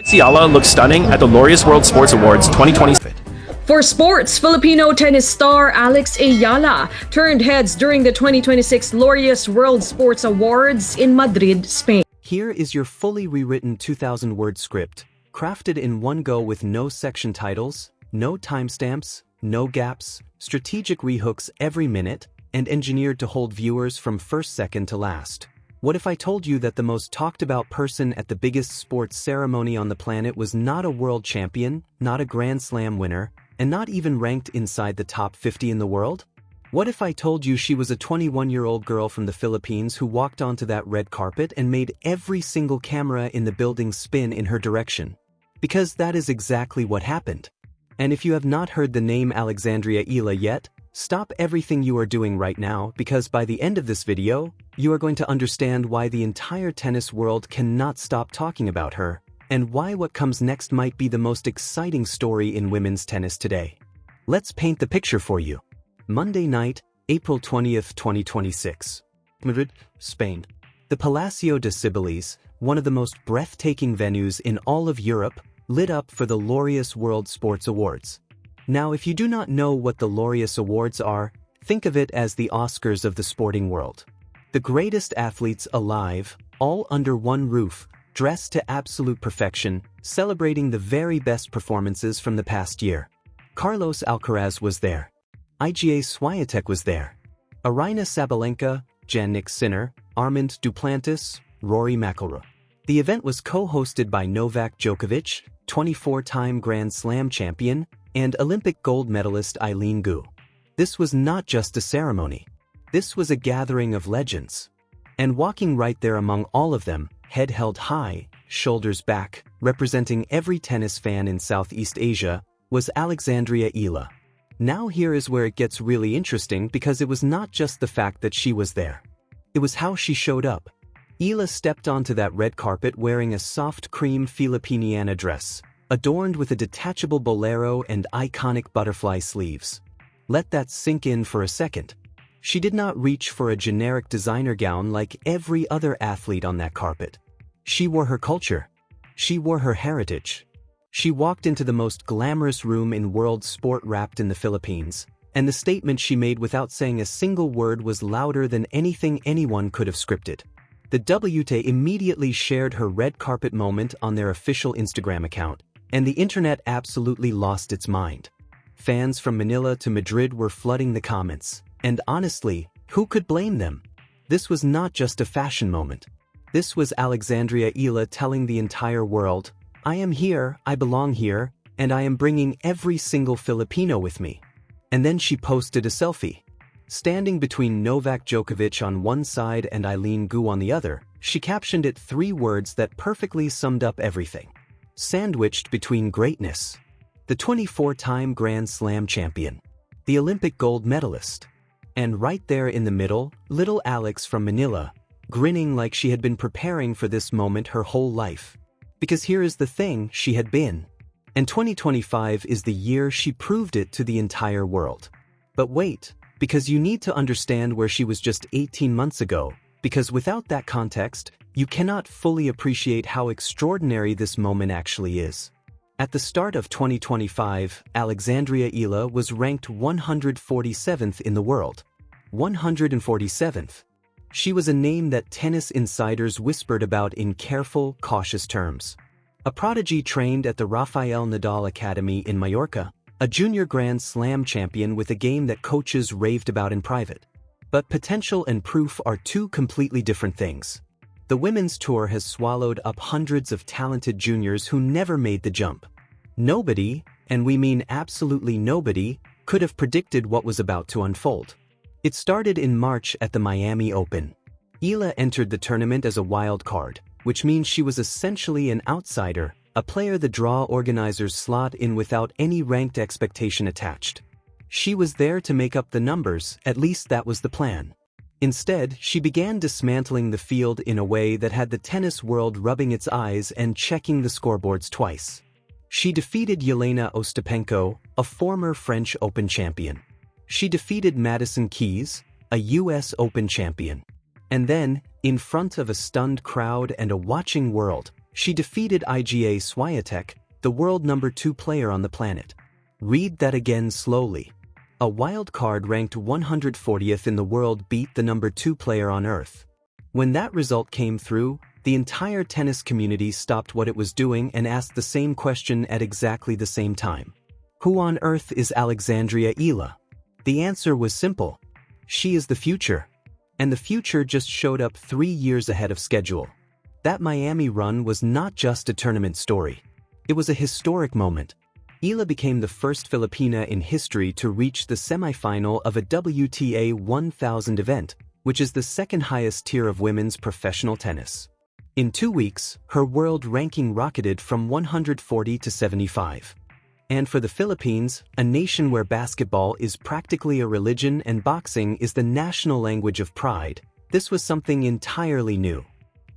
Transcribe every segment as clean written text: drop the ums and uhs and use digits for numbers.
Alex Eala looks stunning at the Laureus World Sports Awards 2020. For sports, Filipino tennis star Alex Eala turned heads during the 2026 Laureus World Sports Awards in Madrid, Spain. Here is your fully rewritten 2,000-word script, crafted in one go with no section titles, no timestamps, no gaps, strategic rehooks every minute, and engineered to hold viewers from first second to last. What if I told you that the most talked about person at the biggest sports ceremony on the planet was not a world champion, not a Grand Slam winner, and not even ranked inside the top 50 in the world? What if I told you she was a 21-year-old girl from the Philippines who walked onto that red carpet and made every single camera in the building spin in her direction? Because that is exactly what happened. And if you have not heard the name Alexandria Eala yet, stop everything you are doing right now, because by the end of this video, you are going to understand why the entire tennis world cannot stop talking about her, and why what comes next might be the most exciting story in women's tennis today. Let's paint the picture for you. Monday night, April 20th, 2026. Madrid, Spain. The Palacio de Cibeles, one of the most breathtaking venues in all of Europe, lit up for the Laureus World Sports Awards. Now, if you do not know what the Laureus Awards are, think of it as the Oscars of the sporting world. The greatest athletes alive, all under one roof, dressed to absolute perfection, celebrating the very best performances from the past year. Carlos Alcaraz was there. Iga Swiatek was there. Aryna Sabalenka, Jannik Sinner, Armand Duplantis, Rory McIlroy. The event was co-hosted by Novak Djokovic, 24-time Grand Slam champion, and Olympic gold medalist Aryna Gu. This was not just a ceremony. This was a gathering of legends. And walking right there among all of them, head held high, shoulders back, representing every tennis fan in Southeast Asia, was Alexandria Eala. Now here is where it gets really interesting, because it was not just the fact that she was there. It was how she showed up. Eala stepped onto that red carpet wearing a soft cream Filipiniana dress, adorned with a detachable bolero and iconic butterfly sleeves. Let that sink in for a second. She did not reach for a generic designer gown like every other athlete on that carpet. She wore her culture. She wore her heritage. She walked into the most glamorous room in world sport wrapped in the Philippines, and the statement she made without saying a single word was louder than anything anyone could have scripted. The WTA immediately shared her red carpet moment on their official Instagram account, and the internet absolutely lost its mind. Fans from Manila to Madrid were flooding the comments, and honestly, who could blame them? This was not just a fashion moment. This was Alexandria Eala telling the entire world, "I am here, I belong here, and I am bringing every single Filipino with me." And then she posted a selfie. Standing between Novak Djokovic on one side and Aryna Gu on the other, she captioned it 3 words that perfectly summed up everything. Sandwiched between greatness. The 24-time Grand Slam champion. The Olympic gold medalist. And right there in the middle, little Alex from Manila, grinning like she had been preparing for this moment her whole life. Because here is the thing, she had been. And 2025 is the year she proved it to the entire world. But wait, because you need to understand where she was just 18 months ago, because without that context, you cannot fully appreciate how extraordinary this moment actually is. At the start of 2025, Alexandria Eala was ranked 147th in the world. 147th. She was a name that tennis insiders whispered about in careful, cautious terms. A prodigy trained at the Rafael Nadal Academy in Mallorca, a junior Grand Slam champion with a game that coaches raved about in private. But potential and proof are 2 completely different things. The women's tour has swallowed up hundreds of talented juniors who never made the jump. Nobody, and we mean absolutely nobody, could have predicted what was about to unfold. It started in March at the Miami Open. Eala entered the tournament as a wild card, which means she was essentially an outsider, a player the draw organizers slot in without any ranked expectation attached. She was there to make up the numbers, at least that was the plan. Instead, she began dismantling the field in a way that had the tennis world rubbing its eyes and checking the scoreboards twice. She defeated Jelena Ostapenko, a former French Open champion. She defeated Madison Keys, a US Open champion. And then, in front of a stunned crowd and a watching world, She defeated Iga Swiatek, the world number 2 player on the planet. Read that again slowly. A wild card ranked 140th in the world beat the number 2 player on Earth. When that result came through, the entire tennis community stopped what it was doing and asked the same question at exactly the same time. Who on earth is Alexandria Eala? The answer was simple. She is the future. And the future just showed up 3 years ahead of schedule. That Miami run was not just a tournament story. It was a historic moment. Eala became the first Filipina in history to reach the semifinal of a WTA 1000 event, which is the second highest tier of women's professional tennis. In 2 weeks, her world ranking rocketed from 140 to 75. And for the Philippines, a nation where basketball is practically a religion and boxing is the national language of pride, this was something entirely new.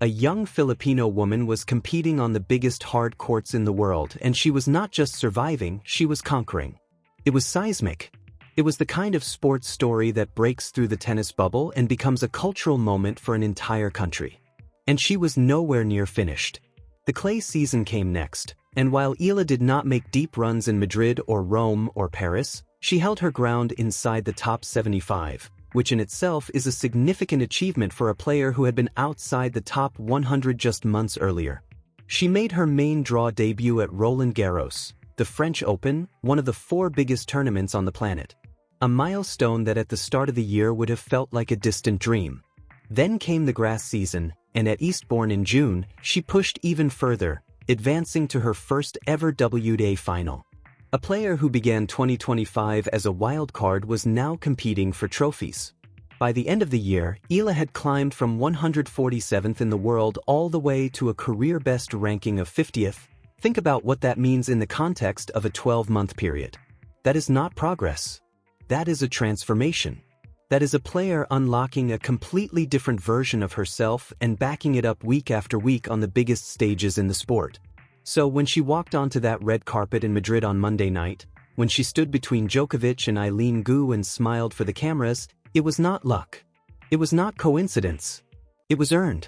A young Filipino woman was competing on the biggest hard courts in the world, and she was not just surviving, she was conquering. It was seismic. It was the kind of sports story that breaks through the tennis bubble and becomes a cultural moment for an entire country. And she was nowhere near finished. The clay season came next, and while Eala did not make deep runs in Madrid or Rome or Paris, she held her ground inside the top 75, which in itself is a significant achievement for a player who had been outside the top 100 just months earlier. She made her main draw debut at Roland Garros, the French Open, one of the 4 biggest tournaments on the planet. A milestone that at the start of the year would have felt like a distant dream. Then came the grass season, and at Eastbourne in June, she pushed even further, advancing to her first ever WTA final. A player who began 2025 as a wild card was now competing for trophies. By the end of the year, Eala had climbed from 147th in the world all the way to a career-best ranking of 50th. Think about what that means in the context of a 12-month period. That is not progress. That is a transformation. That is a player unlocking a completely different version of herself and backing it up week after week on the biggest stages in the sport. So when she walked onto that red carpet in Madrid on Monday night, when she stood between Djokovic and Eileen Gu and smiled for the cameras, it was not luck. It was not coincidence. It was earned.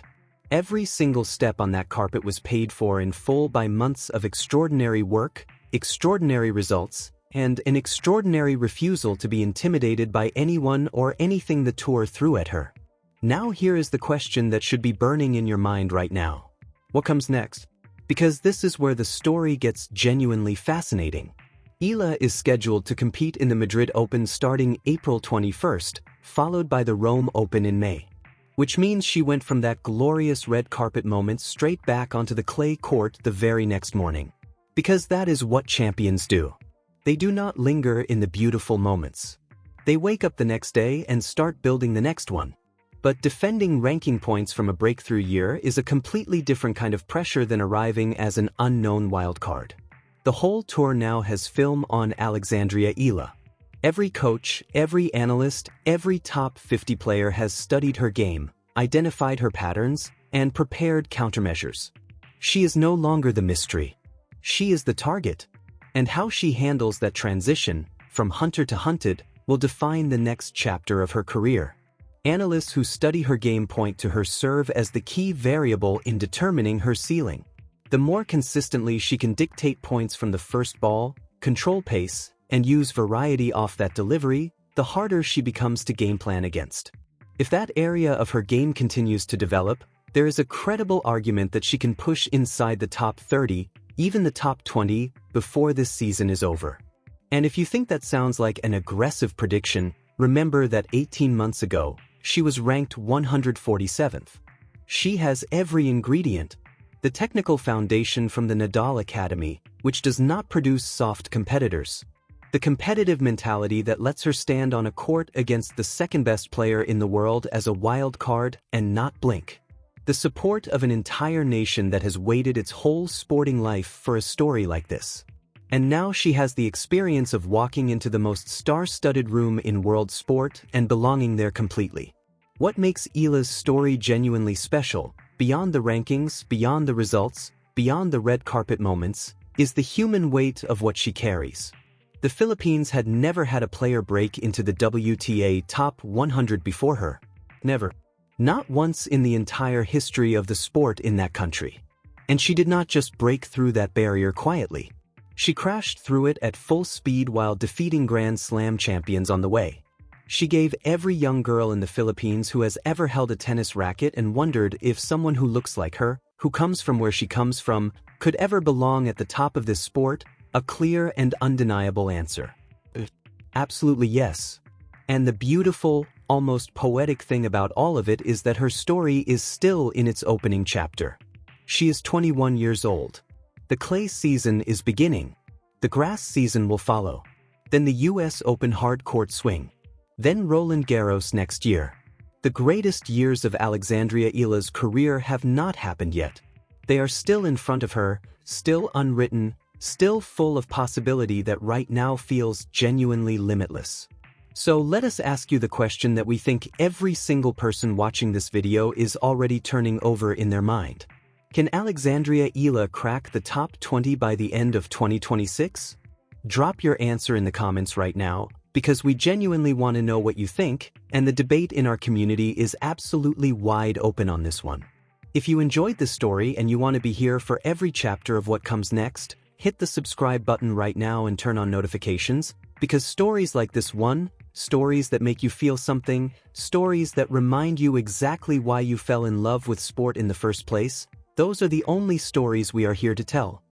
Every single step on that carpet was paid for in full by months of extraordinary work, extraordinary results, and an extraordinary refusal to be intimidated by anyone or anything the tour threw at her. Now here is the question that should be burning in your mind right now. What comes next? Because this is where the story gets genuinely fascinating. Eala is scheduled to compete in the Madrid Open starting April 21st, followed by the Rome Open in May. Which means she went from that glorious red carpet moment straight back onto the clay court the very next morning. Because that is what champions do. They do not linger in the beautiful moments. They wake up the next day and start building the next one. But defending ranking points from a breakthrough year is a completely different kind of pressure than arriving as an unknown wildcard. The whole tour now has film on Alexandria Eala. Every coach, every analyst, every top 50 player has studied her game, identified her patterns, and prepared countermeasures. She is no longer the mystery. She is the target. And how she handles that transition, from hunter to hunted, will define the next chapter of her career. Analysts who study her game point to her serve as the key variable in determining her ceiling. The more consistently she can dictate points from the first ball, control pace, and use variety off that delivery, the harder she becomes to game plan against. If that area of her game continues to develop, there is a credible argument that she can push inside the top 30, even the top 20, before this season is over. And if you think that sounds like an aggressive prediction, remember that 18 months ago, she was ranked 147th. She has every ingredient. The technical foundation from the Nadal Academy, which does not produce soft competitors. The competitive mentality that lets her stand on a court against the second-best player in the world as a wild card and not blink. The support of an entire nation that has waited its whole sporting life for a story like this. And now she has the experience of walking into the most star-studded room in world sport and belonging there completely. What makes Eala's story genuinely special, beyond the rankings, beyond the results, beyond the red carpet moments, is the human weight of what she carries. The Philippines had never had a player break into the WTA top 100 before her. Never. Not once in the entire history of the sport in that country. And she did not just break through that barrier quietly. She crashed through it at full speed while defeating Grand Slam champions on the way. She gave every young girl in the Philippines who has ever held a tennis racket and wondered if someone who looks like her, who comes from where she comes from, could ever belong at the top of this sport, a clear and undeniable answer. Absolutely yes. And the beautiful, almost poetic thing about all of it is that her story is still in its opening chapter. She is 21 years old. The clay season is beginning. The grass season will follow. Then the US Open hard court swing. Then Roland Garros next year. The greatest years of Alexandria Eala's career have not happened yet. They are still in front of her, still unwritten, still full of possibility that right now feels genuinely limitless. So let us ask you the question that we think every single person watching this video is already turning over in their mind. Can Alexandria Eala crack the top 20 by the end of 2026? Drop your answer in the comments right now, because we genuinely want to know what you think, and the debate in our community is absolutely wide open on this one. If you enjoyed this story and you want to be here for every chapter of what comes next, hit the subscribe button right now and turn on notifications, because stories like this one, stories that make you feel something, stories that remind you exactly why you fell in love with sport in the first place, those are the only stories we are here to tell.